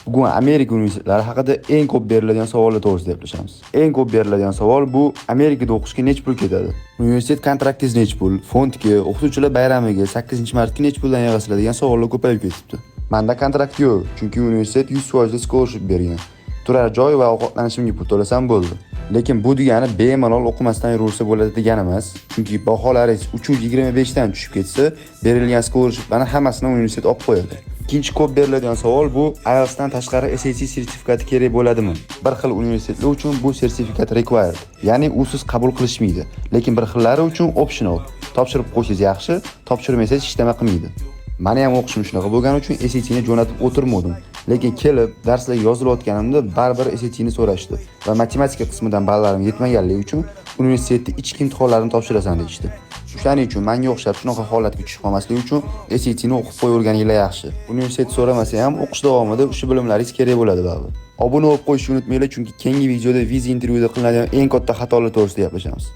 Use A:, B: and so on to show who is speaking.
A: Bugun Amerika universitetlari haqida eng ko'p beriladigan savollar to'g'risida gaplashamiz. Eng ko'p beriladigan savol bu: Amerikada o'qishga nech pul ketadi? Universitet kontraktingiz nech pul? Fondga, o'qituvchilar bayramiga 8-martga nech puldan yig'asizlar degan savollar ko'payib ketibdi. Menda kontrakt yo'q, chunki universitet 100% scholarship bergan. Turar joy va ovqatlanishimga pul to'lasam bo'ldi. Lekin bu degani bemalol o'qimasdan yuraversa bo'ladi degani emas. Chunki baholaringiz 325 dan tushib ketsa, berilgan scholarshiplarning hammasini universitet olib qo'yadi. Ikkinchi ko'p beriladigan savol bu: IELTSdan tashqari SAT sertifikati kerak bo'ladimi? Bir xil universitetlar uchun bu sertifikat required, ya'ni usiz qabul qilishmaydi. Lekin bir xillari uchun optional. Topshirib qo'ysangiz yaxshi, topshirmasangiz hech nima qilmaydi. Meni ham o'qishim shunaqa bo'lgani uchun SATni jo'natib o'tirmadim. Lekin kelib darslarga yozilayotganimda baribir SATni so'rashdi va matematika qismidan ballarim yetmaganligi uchun universitetda ichki imtihonlarni topshirasan deydi. Shuning uchun menga o'xshab shunaqa holatga tushib qolmaslik uchun SATni o'qib qo'yaverganinglar yaxshi. Universitet so'ramasa ham o'qish davomida shu bilimlaringiz kerak bo'ladi baribir. Obuna bo'lib qo'yishni unutmanglar, chunki keyingi videoda viza intervyuda qilinadigan eng katta xatolar to'g'risida gaplashamiz.